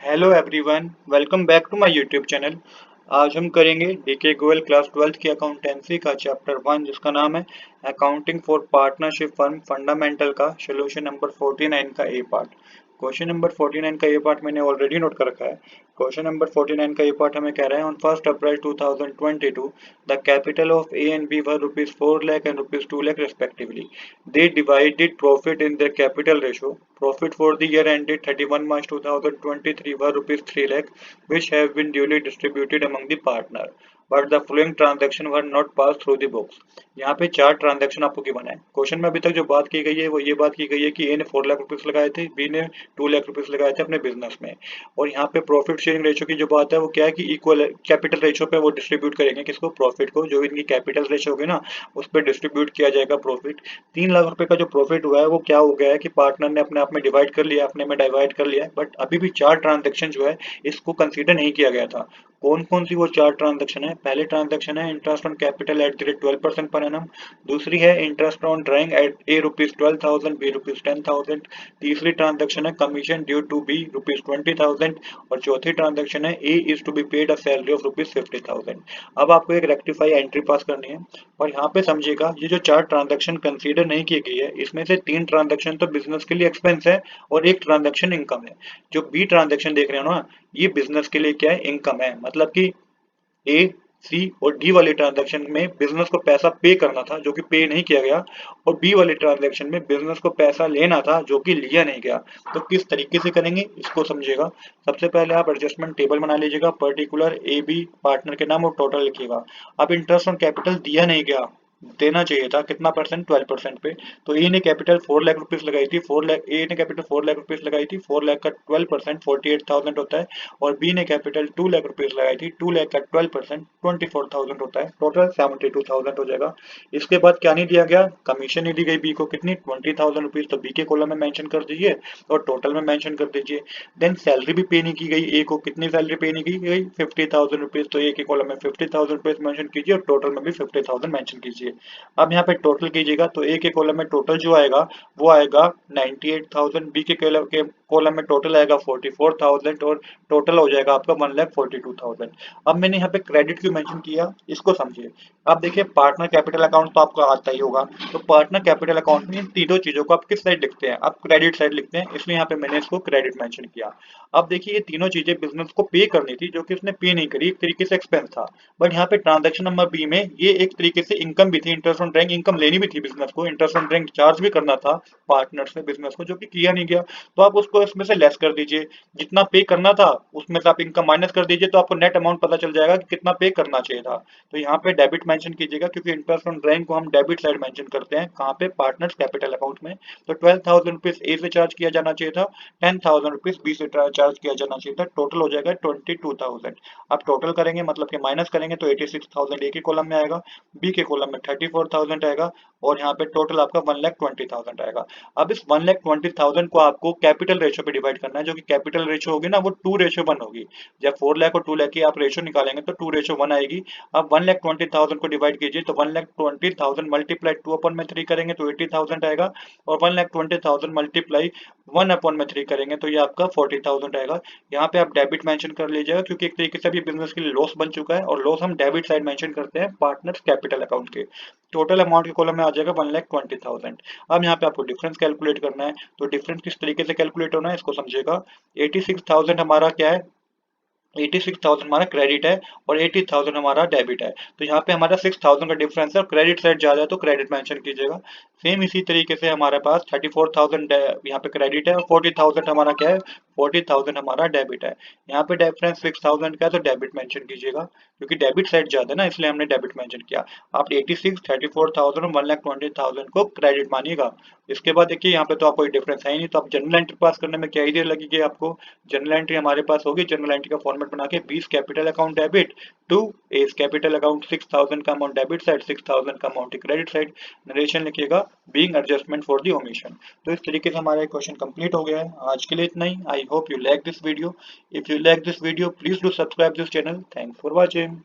Hello everyone, welcome back to my YouTube channel. आज हम करेंगे डीके गोयल क्लास 12th की अकाउंटेंसी का चैप्टर 1 जिसका नाम है accounting for partnership firm fundamental का सोल्यूशन नंबर 49 का ए पार्ट। क्वेश्चन नंबर 49 का ए पार्ट मैंने ऑलरेडी नोट कर रखा है। क्वेश्चन नंबर 49 का ए पार्ट हमें कह रहा है on 1 April 2022 the capital of A and B were rupees 4 lakh and rupees 2 lakh respectively. They divided profit in their capital ratio. Profit for the year ended 31 March 2023 were rupees 3 lakh, which have been duly distributed among the partner. But the following transaction were not passed through the books. यहाँ पे चार transaction आपको given है। Question में अभी तक जो बात की गई है वो ये बात की गई है कि ए ने 4 लाख रुपीस लगाए थे, बी ने 2 लाख रुपीस लगाए थे अपने बिजनेस में। और यहाँ पे प्रॉफिट शेयरिंग रेशियो की जो बात है वो क्या है कि इक्वल कैपिटल रेशियो पे वो डिस्ट्रीब्यूट करेंगे किसको, प्रॉफिट को। जो इनकी कैपिटल रेशियो होगी ना उस पर डिस्ट्रीब्यूट किया जाएगा प्रॉफिट। 3 लाख रुपए का जो प्रॉफिट हुआ है वो क्या हो गया है कि पार्टनर ने अपने आप में डिवाइड कर लिया, अपने में डिवाइड कर लिया है, बट अभी भी चार ट्रांजेक्शन जो है इसको कंसीडर नहीं किया गया था। कौन कौन सी वो चार ट्रांजेक्शन है? पहले ट्रांजेक्शन है interest on capital at the rate 12% per annum. दूसरी है interest on drawing at A rupees 12,000, B rupees 10,000। तीसरी ट्रांजेक्शन है commission due to be rupees 20,000। और चौथी ट्रांजेक्शन है A is to be paid a salary of rupees 50,000। अब आपको एक रेक्टिफाई एंट्री पास करनी है और यहाँ पे समझिएगा ये जो चार ट्रांजेक्शन कंसीडर नहीं की गई है इसमें से तीन ट्रांजेक्शन तो बिजनेस के लिए एक्सपेंस है और एक ट्रांजेक्शन इनकम है। जो बी ट्रांजेक्शन देख रहे हो ना ये बिजनेस के लिए क्या है, इनकम है। मतलब कि ए सी और डी वाले ट्रांजैक्शन में बिजनेस को पैसा पे करना था जो कि पे नहीं किया गया, और बी वाले ट्रांजैक्शन में बिजनेस को पैसा लेना था जो कि लिया नहीं गया। तो किस तरीके से करेंगे इसको समझिएगा। सबसे पहले आप एडजस्टमेंट टेबल बना लीजिएगा, पर्टिकुलर ए बी पार्टनर के नाम और टोटल लिखिएगा। अब इंटरेस्ट ऑन कैपिटल दिया नहीं गया, देना चाहिए था कितना परसेंट, 12% पे। तो ए ने कैपिटल 4 लाख रुपीस लगाई थी, 4 लाख ए ने कैपिटल 4 लाख रुपीस लगाई थी, 4 लाख का 12% 48,000 होता है। और बी ने कैपिटल 2 लाख रुपीस लगाई थी, 2 लाख का 12% 24,000 होता है। टोटल 72,000 हो जाएगा। इसके बाद क्या नहीं दिया गया, कमीशन नहीं दी गई बी को, कितनी 20,000 रुपीज। तो बी के कॉलम में मेंशन कर दीजिए और टोटल में मेंशन कर दीजिए। देन सैलरी भी पे नहीं की गई ए को, कितनी सैलरी पे नहीं की गई 50,000 रुपीज। तो ए के कॉलम में 50,000 रुपीज मेंशन कीजिए और टोटल में भी 50,000 मेंशन कीजिए। अब यहाँ पे टोटल कीजिएगा तो ए के कॉलम में टोटल जो आएगा वो आएगा 98,000, बी के कॉलम में टोटल आएगा 44,000 और टोटल हो जाएगा आपका 1,42,000। अब मैंने यहाँ पे क्रेडिट क्यों मेंशन किया इसको समझिए। अब देखिए पार्टनर कैपिटल अकाउंट तो आपको आता ही होगा। तो पार्टनर कैपिटल अकाउंट में इन तीनों चीजों को आप किस साइड लिखते हैं, आप क्रेडिट साइड लिखते हैं, इसलिए यहाँ पे मैंने इसको क्रेडिट मेंशन किया। अब देखिए ये तीनों चीजें बिजनेस को पे करनी थी जो कि उसने पे नहीं करी, एक तरीके से एक्सपेंस था। बट यहाँ पे ट्रांजेक्शन नंबर बी में ये एक तरीके से इनकम भी थी, इंटरेस्ट ऑन ड्राइंग इनकम लेनी भी थी बिजनेस को, इंटरेस्ट ऑन ड्राइंग चार्ज भी करना था पार्टनर से बिजनेस को, जो कि किया नहीं गया। तो आप उसको इसमें से लेस कर दीजिए, जितना पे करना था उसमें से आप इनकम माइनस कर दीजिए तो आपको नेट अमाउंट पता चल जाएगा कि कितना पे करना चाहिए था। तो यहाँ पे डेबिट मेंशन कीजिएगा क्योंकि इंटरेस्ट ऑन ड्राइंग को हम डेबिट साइड मेंशन करते हैं, कहाँ पे, पार्टनर्स कैपिटल अकाउंट में। तो 12,000 रुपीज ए से चार्ज किया जाना चाहिए था, 10,000 रुपीज बी से चार्ज किया जाना चाहिए था, टोटल हो जाएगा 22,000। आप टोटल करेंगे मतलब कि माइनस करेंगे तो 86,000 ए के कॉलम में आएगा, बी के कॉलम में 34,000 आएगा और यहाँ पे टोटल आपका 1,20,000 आएगा। अब इस 1,20,000 को आपको कैपिटल रेशियो पे डिवाइड करना है, जो कि कैपिटल रेशियो होगी ना वो 2:1 होगी। जब 4 लाख और 2 लाख की आप रेशियो निकालेंगे तो 2:1 आएगी। अब 1,20,000 को डिवाइड कीजिए तो 1,20,000 मल्टीप्लाई 2/3 करेंगे तो 80,000 आएगा, और 1,20,000 मल्टीप्लाई 1/3 करेंगे तो ये आपका 40,000 आएगा। यहाँ पे आप डेबिट मेंशन कर लीजिएगा क्योंकि एक तरीके से अभी बिजनेस के लिए लॉस बन चुका है और लॉस हम डेबिट साइड मेंशन करते हैं पार्टनर्स कैपिटल अकाउंट के। टोटल अमाउंट के कॉलम में आ जाएगा 1,20,000। अब यहाँ पे आपको डिफरेंस कैलकुलेट करना है। तो डिफरेंस किस तरीके से कैलकुलेट होना है इसको समझिएगा। 86,000 हमारा क्या है, 86,000 हमारा क्रेडिट है और 80,000 हमारा डेबिट है। तो यहाँ पे हमारा 6,000 का डिफरेंस है और क्रेडिट साइड ज्यादा है तो क्रेडिट मेंशन कीजिएगा। सेम इसी तरीके से हमारे पास 34,000 यहाँ पे क्रेडिट है और 40,000 हमारा क्या है, 40,000 हमारा डेबिट है। यहाँ पे डिफरेंस 6,000 का है तो डेबिट मेंशन कीजिएगा क्योंकि डेबिट साइड ज्यादा है ना इसलिए हमने डेबिट मेंशन किया। आप 86, 34,000 और 1,20,000 को क्रेडिट मानिएगा। इसके बाद देखिए यहाँ पे तो आपको डिफरेंस है ही नहीं, तो आप जनरल एंट्री पास करने में क्या ही देर लगेगी आपको। जनरल एंट्री हमारे पास होगी, जनरल एंट्री का फॉर्मेट बना के 20 capital account debit to as capital account 6,000 का अमाउंट डेबिट साइड, 6,000 का अमाउंट क्रेडिट साइड। नरेशन लिखिएगा being adjustment for the omission. तो इस तरीके से हमारा क्वेश्चन कंप्लीट हो गया है। आज के लिए इतना ही। I hope you like this video. If you like this video please do subscribe this channel. Thanks for watching.